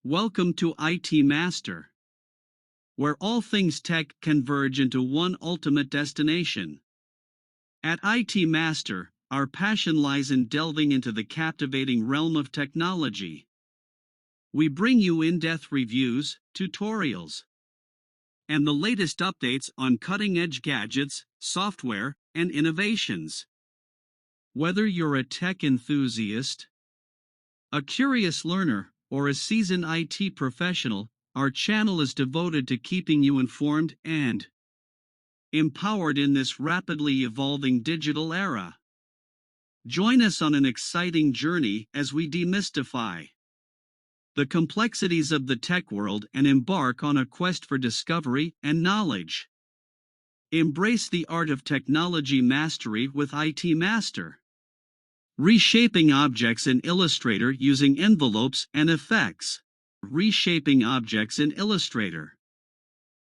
Welcome to ITMaster, where all things tech converge into one ultimate destination. At ITMaster, our passion lies in delving into the captivating realm of technology. We bring you in-depth reviews, tutorials, and the latest updates on cutting-edge gadgets, software, and innovations. Whether you're a tech enthusiast, a curious learner, or a seasoned IT professional, our channel is devoted to keeping you informed and empowered in this rapidly evolving digital era. Join us on an exciting journey as we demystify the complexities of the tech world and embark on a quest for discovery and knowledge. Embrace the art of technology mastery with ITMaster. Reshaping objects in Illustrator using envelopes and effects. Reshaping objects in Illustrator.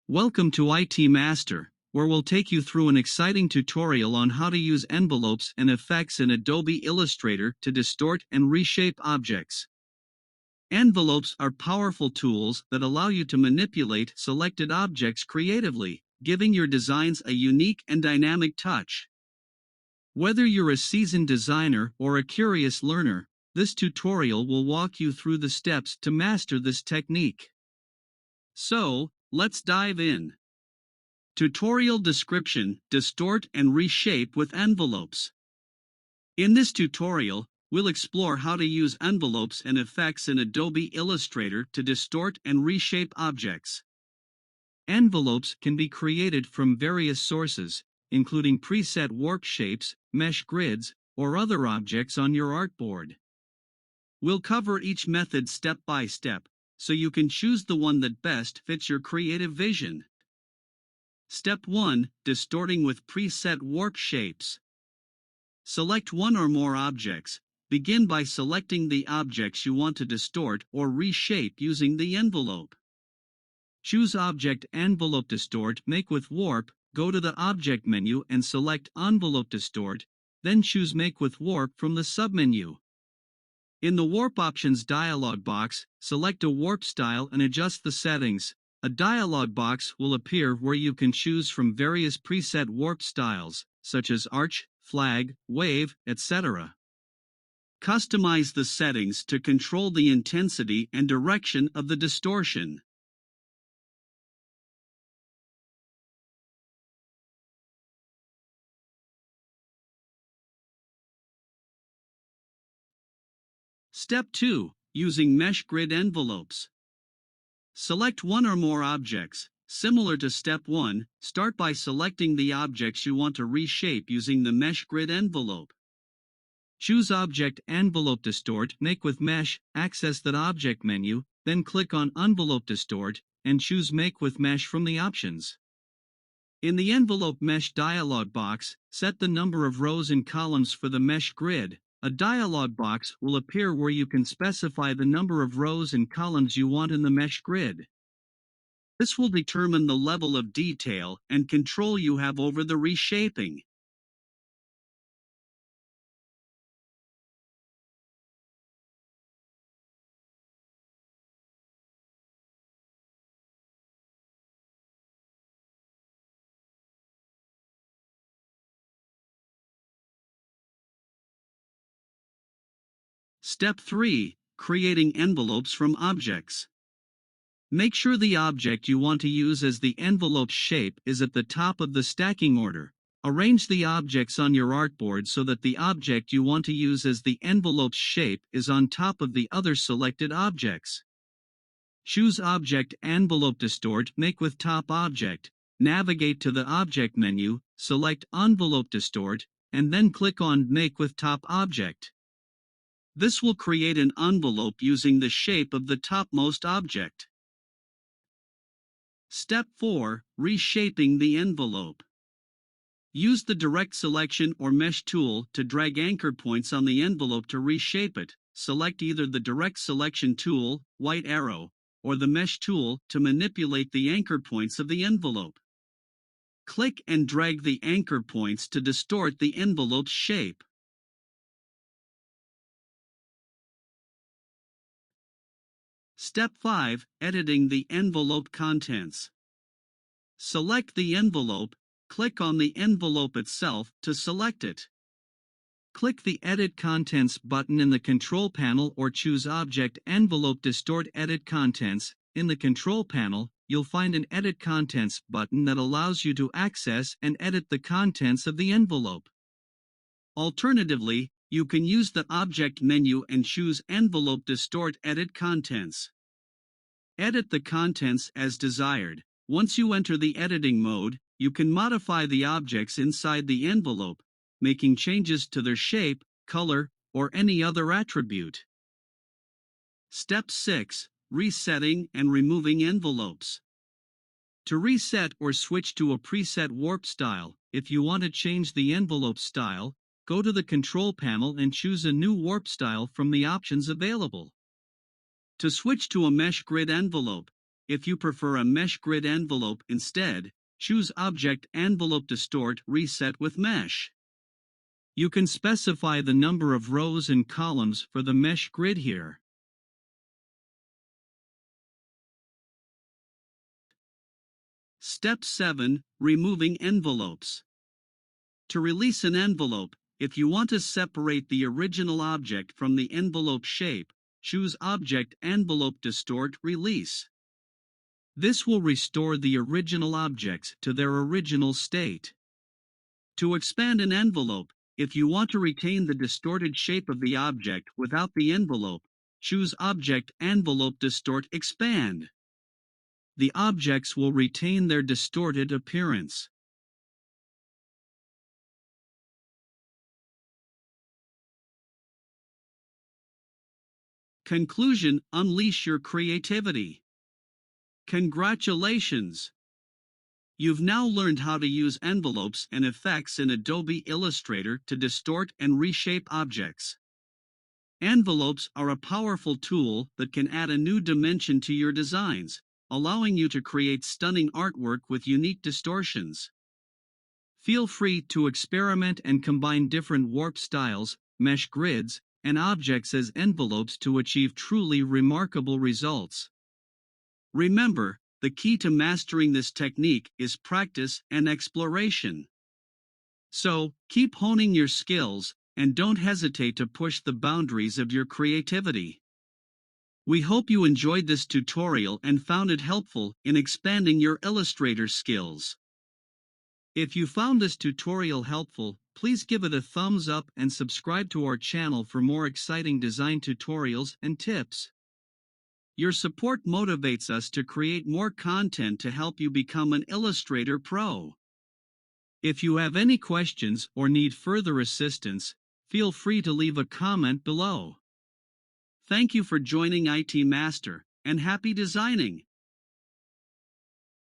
Welcome to ITMaster, where we'll take you through an exciting tutorial on how to use envelopes and effects in Adobe Illustrator to distort and reshape objects. Envelopes are powerful tools that allow you to manipulate selected objects creatively, giving your designs a unique and dynamic touch. Whether you're a seasoned designer or a curious learner, this tutorial will walk you through the steps to master this technique. So, let's dive in. Tutorial description: Distort and reshape with envelopes. In this tutorial, we'll explore how to use envelopes and effects in Adobe Illustrator to distort and reshape objects. Envelopes can be created from various sources, including preset warp shapes, mesh grids, or other objects on your artboard. We'll cover each method step by step, so you can choose the one that best fits your creative vision. Step 1. Distorting with preset warp shapes. Select one or more objects. Begin by selecting the objects you want to distort or reshape using the envelope. Choose Object Envelope Distort, Make with Warp, go to the Object menu and select Envelope Distort, then choose Make with Warp from the submenu. In the Warp Options dialog box, select a warp style and adjust the settings. A dialog box will appear where you can choose from various preset warp styles, such as arch, flag, wave, etc. Customize the settings to control the intensity and direction of the distortion. Step 2. Using mesh grid envelopes. Select one or more objects. Similar to Step 1, start by selecting the objects you want to reshape using the mesh grid envelope. Choose Object Envelope Distort, Make with Mesh, access that object menu, then click on Envelope Distort, and choose Make with Mesh from the options. In the Envelope Mesh dialog box, set the number of rows and columns for the mesh grid. A dialog box will appear where you can specify the number of rows and columns you want in the mesh grid. This will determine the level of detail and control you have over the reshaping. Step 3. Creating envelopes from objects. Make sure the object you want to use as the envelope shape is at the top of the stacking order. Arrange the objects on your artboard so that the object you want to use as the envelope shape is on top of the other selected objects. Choose Object Envelope Distort, Make with Top Object. Navigate to the Object menu, select Envelope Distort, and then click on Make with Top Object. This will create an envelope using the shape of the topmost object. Step 4. Reshaping the envelope. Use the Direct Selection or Mesh tool to drag anchor points on the envelope to reshape it. Select either the Direct Selection tool, white arrow, or the Mesh tool to manipulate the anchor points of the envelope. Click and drag the anchor points to distort the envelope's shape. Step 5. Editing the envelope contents. Select the envelope, click on the envelope itself to select it. Click the Edit Contents button in the Control Panel or choose Object Envelope Distort Edit Contents. In the Control Panel, you'll find an Edit Contents button that allows you to access and edit the contents of the envelope. Alternatively, you can use the Object menu and choose Envelope Distort Edit Contents. Edit the contents as desired. Once you enter the editing mode, you can modify the objects inside the envelope, making changes to their shape, color, or any other attribute. Step 6. Resetting and removing envelopes. To reset or switch to a preset warp style, if you want to change the envelope style, go to the Control Panel and choose a new warp style from the options available. To switch to a mesh grid envelope, if you prefer a mesh grid envelope instead, choose Object Envelope Distort Reset with Mesh. You can specify the number of rows and columns for the mesh grid here. Step 7. Removing envelopes. To release an envelope, if you want to separate the original object from the envelope shape, choose Object Envelope Distort Release. This will restore the original objects to their original state. To expand an envelope, if you want to retain the distorted shape of the object without the envelope, choose Object Envelope Distort Expand. The objects will retain their distorted appearance. Conclusion: unleash your creativity. Congratulations! You've now learned how to use envelopes and effects in Adobe Illustrator to distort and reshape objects. Envelopes are a powerful tool that can add a new dimension to your designs, allowing you to create stunning artwork with unique distortions. Feel free to experiment and combine different warp styles, mesh grids, and objects as envelopes to achieve truly remarkable results. Remember, the key to mastering this technique is practice and exploration. So, keep honing your skills, and don't hesitate to push the boundaries of your creativity. We hope you enjoyed this tutorial and found it helpful in expanding your Illustrator skills. If you found this tutorial helpful, please give it a thumbs up and subscribe to our channel for more exciting design tutorials and tips. Your support motivates us to create more content to help you become an Illustrator pro. If you have any questions or need further assistance, feel free to leave a comment below. Thank you for joining ITMaster, and happy designing!